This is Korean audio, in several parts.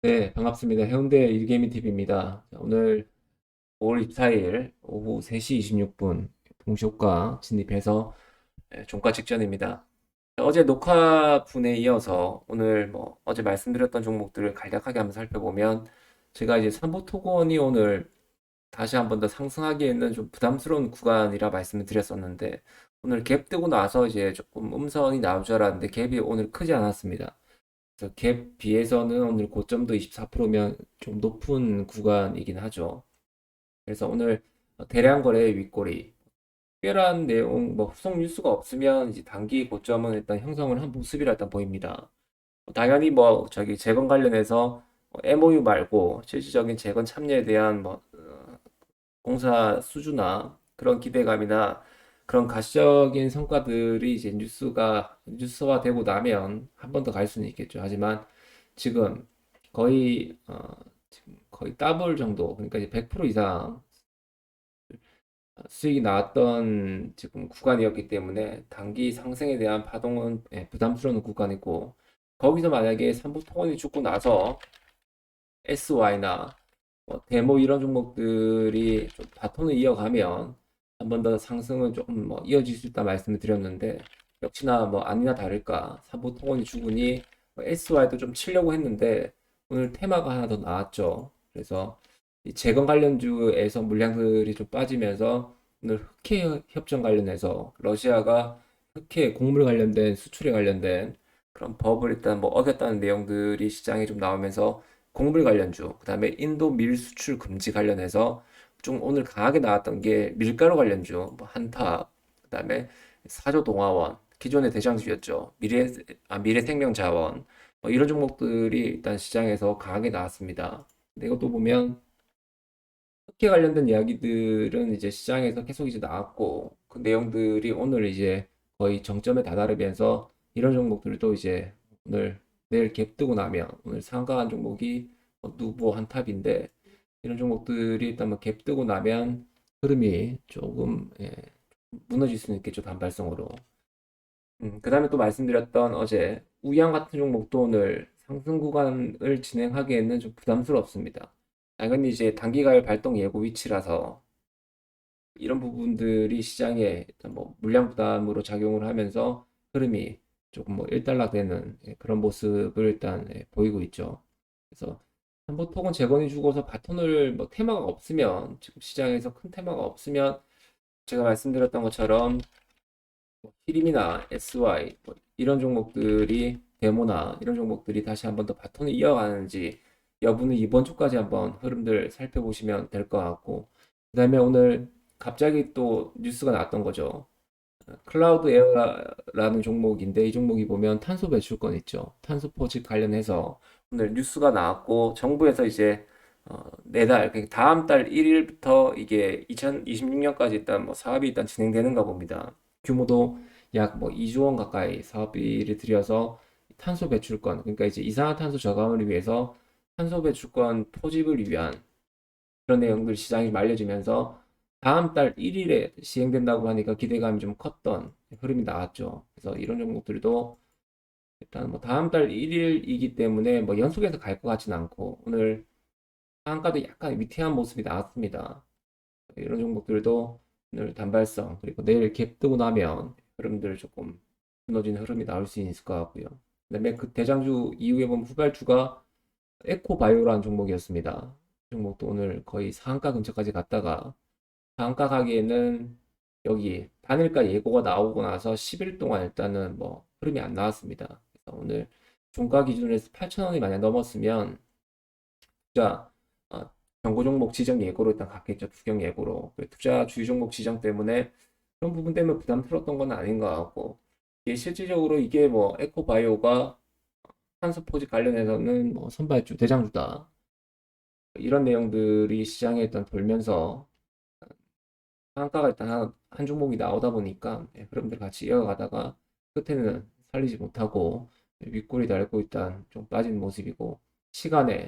네, 반갑습니다. 해운대 일개미 TV입니다. 오늘 5월 24일 오후 3시 26분 동시효과 진입해서 종가 직전입니다. 어제 녹화분에 이어서 오늘 어제 말씀드렸던 종목들을 간략하게 한번 살펴보면 제가 이제 삼보토건이 오늘 다시 한번 더 상승하기에는 좀 부담스러운 구간이라 말씀을 드렸었는데 오늘 갭 뜨고 나서 이제 조금 음선이 나올 줄 알았는데 갭이 오늘 크지 않았습니다. 그래서 갭 비해서는 오늘 고점도 24%면 좀 높은 구간이긴 하죠. 그래서 오늘 대량 거래 윗꼬리, 특별한 내용, 후속 뉴스가 없으면 이제 단기 고점은 일단 형성을 한 모습이라 일단 보입니다. 당연히 저기 재건 관련해서 MOU 말고 실질적인 재건 참여에 대한 공사 수주나 그런 기대감이나 그런 가시적인 성과들이 이제 뉴스화되고 나면 한 번 더 갈 수는 있겠죠. 하지만 지금 거의 지금 거의 더블 정도, 그러니까 이제 100% 이상 수익이 나왔던 지금 구간이었기 때문에 단기 상승에 대한 파동은 부담스러운 구간이고, 거기서 만약에 삼부 토건이 죽고 나서 SY나 데모 이런 종목들이 좀 바톤을 이어가면 한 번 더 상승은 조금 이어질 수 있다 말씀을 드렸는데, 역시나 아니나 다를까 삼부 토건이 죽으니 SY도 좀 치려고 했는데 오늘 테마가 하나 더 나왔죠. 그래서 이 재건 관련주에서 물량들이 좀 빠지면서 오늘 흑해 협정 관련해서 러시아가 흑해 곡물 관련된 수출에 관련된 그런 법을 일단 어겼다는 내용들이 시장에 좀 나오면서 곡물 관련주, 그다음에 인도 밀 수출 금지 관련해서 좀 오늘 강하게 나왔던 게 밀가루 관련주, 한타, 그다음에 사조동화원, 기존의 대장주였죠. 미래생명자원, 이런 종목들이 일단 시장에서 강하게 나왔습니다. 근데 이것도 보면 특혜 관련된 이야기들은 이제 시장에서 계속 이제 나왔고, 그 내용들이 오늘 이제 거의 정점에 다다르면서 이런 종목들도 이제 오늘 내일 갭 뜨고 나면 오늘 상가한 종목이 누보 한탑인데, 이런 종목들이 일단 갭 뜨고 나면 흐름이 조금 무너질 수는 있겠죠, 단발성으로. 그 다음에 또 말씀드렸던 어제 우양 같은 종목도 오늘 상승 구간을 진행하기에는 좀 부담스럽습니다. 당연히 이제 단기가열 발동 예고 위치라서 이런 부분들이 시장에 일단 물량 부담으로 작용을 하면서 흐름이 조금 일단락되는 그런 모습을 일단 보이고 있죠. 그래서 한보통은 재건이 죽어서 바톤을 테마가 없으면, 지금 시장에서 큰 테마가 없으면 제가 말씀드렸던 것처럼 히림이나 SY 이런 종목들이 데모나 이런 종목들이 다시 한번 더 바톤을 이어가는지 여부는 이번 주까지 한번 흐름들 살펴보시면 될 것 같고, 그 다음에 오늘 갑자기 또 뉴스가 나왔던 거죠. 클라우드 에어라는 종목인데, 이 종목이 보면 탄소 배출권 있죠. 탄소 포집 관련해서 오늘 뉴스가 나왔고, 정부에서 이제 내달, 그러니까 다음 달 1일부터 이게 2026년까지 일단 사업이 일단 진행되는가 봅니다. 규모도 약 2조 원 가까이 사업비를 들여서 탄소 배출권, 그러니까 이제 이산화탄소 저감을 위해서 탄소 배출권 포집을 위한 그런 내용들 시장이 좀 알려지면서 다음 달 1일에 시행된다고 하니까 기대감이 좀 컸던 흐름이 나왔죠. 그래서 이런 종목들도 일단 다음 달 1일이기 때문에 연속해서 갈 것 같지는 않고 오늘 상한가도 약간 위태한 모습이 나왔습니다. 이런 종목들도 오늘 단발성, 그리고 내일 갭 뜨고 나면 흐름들 조금 무너지는 흐름이 나올 수 있을 것 같고요. 그다음에 그 대장주 이후에 보면 후발주가 에코바이오라는 종목이었습니다. 이 종목도 오늘 거의 상한가 근처까지 갔다가 상한가 가기에는 여기 단일가 예고가 나오고 나서 10일 동안 일단은 흐름이 안 나왔습니다. 그래서 오늘 종가 기준으로 해서 8,000원이 만약 넘었으면 투자 경고 종목 지정 예고로 일단 갔겠죠. 투경 예고로. 투자 주의 종목 지정 때문에 그런 부분 때문에 부담스러웠던 건 아닌 것 같고, 이게 실질적으로 이게 에코바이오가 탄소 포집 관련해서는 선발주 대장주다, 이런 내용들이 시장에 일단 돌면서 상한가가 일단 한 종목이 나오다 보니까 흐름들 같이 이어가다가 끝에는 살리지 못하고 윗골이 달고 일단 좀 빠진 모습이고,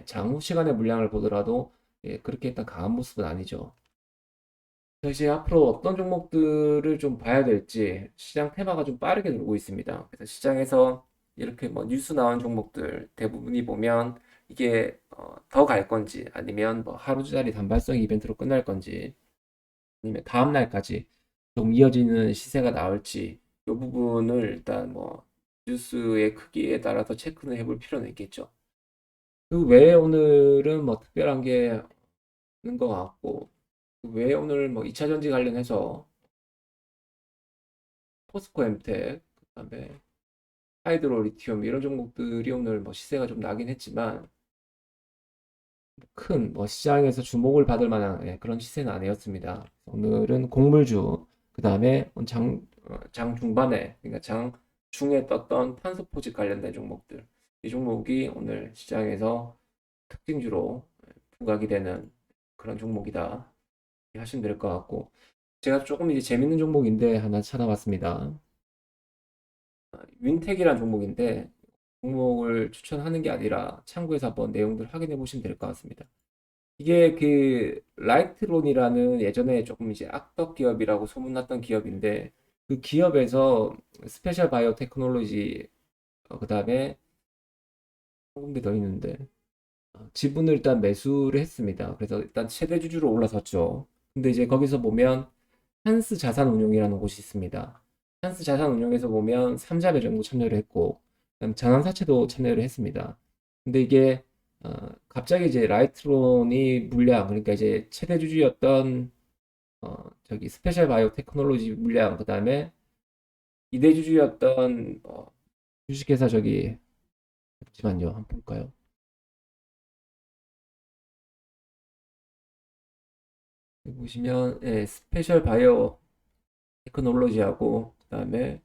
장후 시간의 물량을 보더라도 그렇게 일단 강한 모습은 아니죠. 그래서 이제 앞으로 어떤 종목들을 좀 봐야 될지 시장 테마가 좀 빠르게 돌고 있습니다. 그래서 시장에서 이렇게 뉴스 나온 종목들 대부분이 보면 이게 더 갈 건지, 아니면 뭐 하루짜리 단발성 이벤트로 끝날 건지, 아니면 다음 날까지 좀 이어지는 시세가 나올지, 이 부분을 일단 뭐 뉴스의 크기에 따라서 체크는 해볼 필요는 있겠죠. 그 외에 오늘은 뭐 특별한 게 없는 것 같고, 그 외에 오늘 뭐 2차 전지 관련해서 포스코 엠텍, 그다음에 하이드로 리튬 이런 종목들이 오늘 뭐 시세가 좀 나긴 했지만 큰 뭐 시장에서 주목을 받을 만한 그런 시세는 아니었습니다. 오늘은 곡물주, 그다음에 장 중반에, 그러니까 장 중에 떴던 탄소 포집 관련된 종목들, 이 종목이 오늘 시장에서 특징주로 부각이 되는 그런 종목이다 하시면 될 것 같고, 제가 조금 이제 재밌는 종목인데 하나 찾아봤습니다. 윈텍이라는 종목인데 종목을 추천하는 게 아니라 참고해서 한번 내용들 확인해 보시면 될 것 같습니다. 이게 그 라이트론이라는 예전에 조금 이제 악덕 기업이라고 소문났던 기업인데, 그 기업에서 스페셜 바이오 테크놀로지, 그다음에 한 군데 더 있는데 지분을 일단 매수를 했습니다. 그래서 일단 최대 주주로 올라섰죠. 근데 이제 거기서 보면 한스 자산운용이라는 곳이 있습니다. 한스 자산운용에서 보면 삼자배 정도 참여를 했고, 그다음 전환사채도 참여를 했습니다. 근데 이게 갑자기 이제 라이트론이 물량, 그러니까 이제 최대 주주였던 저기 스페셜 바이오 테크놀로지 물량, 그다음에 2대 주주였던 주식회사 저기, 잠시만요, 한번 볼까요? 여기 보시면 스페셜 바이오 테크놀로지하고, 그다음에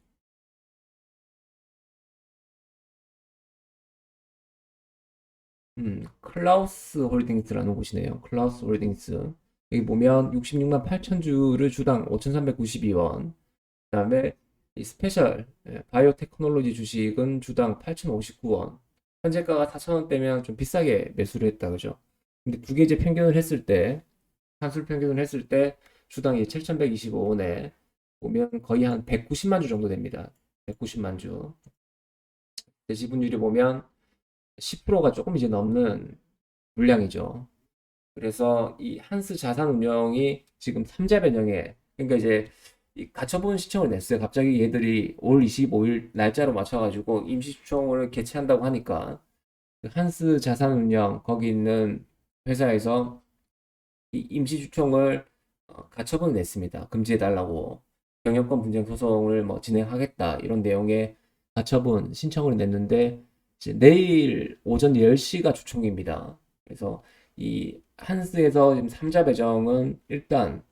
클라우스 홀딩스라는 곳이네요. 클라우스 홀딩스. 여기 보면 66만 8천 주를 주당 5,392원. 그다음에 이 스페셜 바이오 테크놀로지 주식은 주당 8,059원. 현재가가 4,000원대면 좀 비싸게 매수를 했다, 그죠? 근데 두 개 이제 평균을 했을 때, 산술 평균을 했을 때 주당이 7,125원에 보면 거의 한 190만 주 정도 됩니다. 190만 주. 지분율이 보면 10%가 조금 이제 넘는 물량이죠. 그래서 이 한스 자산운용이 지금 3자 변형에, 그러니까 이제 이 가처분 신청을 냈어요. 갑자기 얘들이 올 25일 날짜로 맞춰가지고 임시추총을 개최한다고 하니까 그 한스 자산운용 거기 있는 회사에서 이 임시추총을 가처분을 냈습니다. 금지해달라고, 경영권 분쟁 소송을 뭐 진행하겠다 이런 내용의 가처분 신청을 냈는데, 이제 내일 오전 10시가 주총입니다. 그래서 이 한스에서 지금 3자 배정은 일단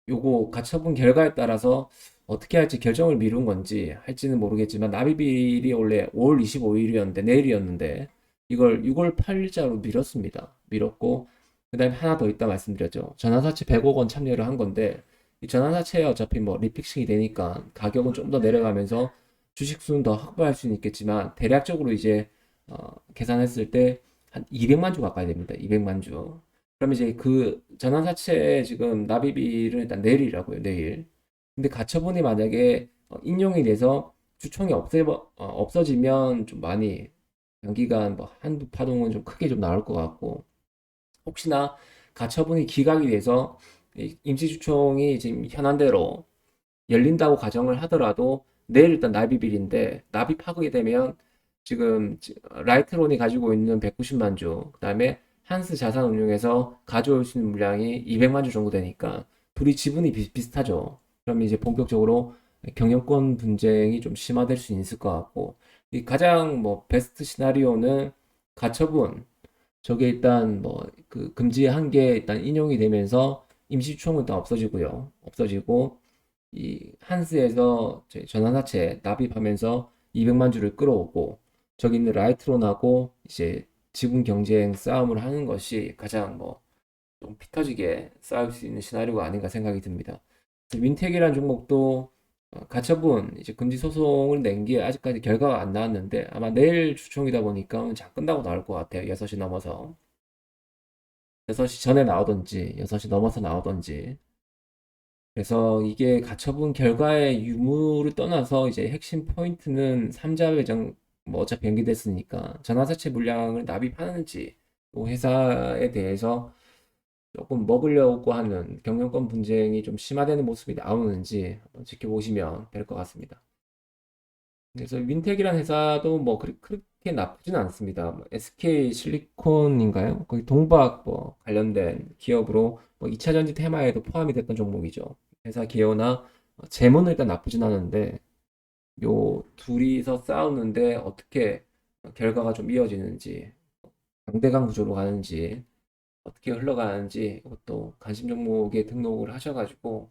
요거 가처분 결과에 따라서 어떻게 할지 결정을 미룬 건지 할지는 모르겠지만, 납입일이 원래 5월 25일이었는데 내일이었는데 이걸 6월 8일자로 미뤘습니다. 미뤘고, 그다음에 하나 더 있다 말씀드렸죠. 전환사채 100억 원 참여를 한 건데, 이 전환사채 어차피 뭐 리픽싱이 되니까 가격은 좀 더 내려가면서 주식 수는 더 확보할 수는 있겠지만, 대략적으로 이제 계산했을 때 한 200만 주 가까이 됩니다. 200만 주. 그럼 이제 그 전환사채 지금 납입일은 일단 내일이라고요. 내일. 근데 가처분이 만약에 인용이 돼서 주총이 없어지면 좀 많이 단기간 뭐 한두 파동은 좀 크게 좀 나올 것 같고, 혹시나 가처분이 기각이 돼서 임시주총이 지금 현안대로 열린다고 가정을 하더라도 내일 일단 납입일인데, 납입하게 되면 지금 라이트론이 가지고 있는 190만 주, 그다음에 한스 자산운용에서 가져올 수 있는 물량이 200만 주 정도 되니까 둘이 지분이 비슷하죠. 그럼 이제 본격적으로 경영권 분쟁이 좀 심화될 수 있을 것 같고, 이 가장 뭐 베스트 시나리오는 가처분 저게 일단 뭐 그 금지한 게 일단 인용이 되면서 임시추총은 일단 없어지고요. 없어지고 이 한스에서 전환사채 납입하면서 200만 주를 끌어오고, 저기 있는 라이트론하고 이제 지분 경쟁 싸움을 하는 것이 가장 뭐 좀 피 터지게 싸울 수 있는 시나리오가 아닌가 생각이 듭니다. 윈텍이라는 종목도 가처분 이제 금지 소송을 낸 게 아직까지 결과가 안 나왔는데, 아마 내일 주총이다 보니까 오늘 장 끝나고 나올 것 같아요. 6시 넘어서. 6시 전에 나오던지 6시 넘어서 나오던지. 그래서 이게 가처분 결과의 유무를 떠나서 이제 핵심 포인트는 삼자 배정, 뭐 어차피 연기됐으니까 전환사채 물량을 납입하는지 또 회사에 대해서 조금 먹으려고 하는 경영권 분쟁이 좀 심화되는 모습이 나오는지 한번 지켜보시면 될 것 같습니다. 그래서 윈텍이라는 회사도 뭐 그렇게 나쁘진 않습니다. 뭐 SK 실리콘인가요? 거기 동박 뭐 관련된 기업으로 뭐 2차 전지 테마에도 포함이 됐던 종목이죠. 회사 기여나 재무는 일단 나쁘진 않은데 요 둘이서 싸우는데 어떻게 결과가 좀 이어지는지 강대강 구조로 가는지 어떻게 흘러가는지 이것도 관심 종목에 등록을 하셔가지고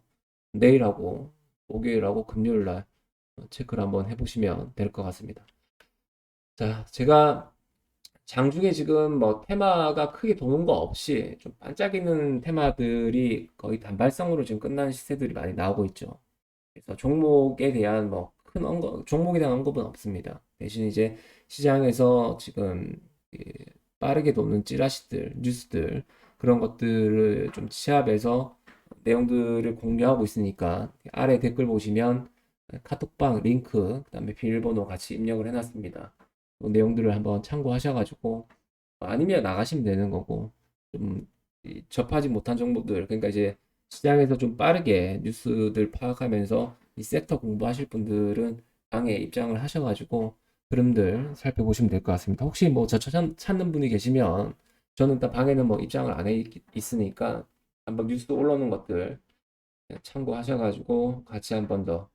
내일하고 목요일하고 금요일 날 체크를 한번 해보시면 될 것 같습니다. 자, 제가 장중에 지금 뭐 테마가 크게 도는 거 없이 좀 반짝이는 테마들이 거의 단발성으로 지금 끝나는 시세들이 많이 나오고 있죠. 그래서 종목에 대한 뭐 큰 언급, 종목에 대한 언급은 없습니다. 대신 이제 시장에서 지금 빠르게 도는 찌라시들, 뉴스들 그런 것들을 좀 취합해서 내용들을 공유하고 있으니까 아래 댓글 보시면 카톡방 링크, 그다음에 비밀번호 같이 입력을 해놨습니다. 그 내용들을 한번 참고하셔가지고 아니면 나가시면 되는 거고 좀 접하지 못한 정보들 그러니까 이제 시장에서 좀 빠르게 뉴스들 파악하면서 이 섹터 공부하실 분들은 방에 입장을 하셔가지고 흐름들 살펴보시면 될 것 같습니다. 혹시 뭐 저 찾는 분이 계시면 저는 일단 방에는 뭐 입장을 안 해 있으니까 한번 뉴스 올라오는 것들 참고하셔가지고 같이 한번 더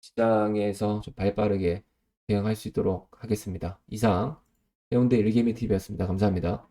시장에서 좀 발빠르게 대응할 수 있도록 하겠습니다. 이상 해운대 일개미 TV였습니다. 감사합니다.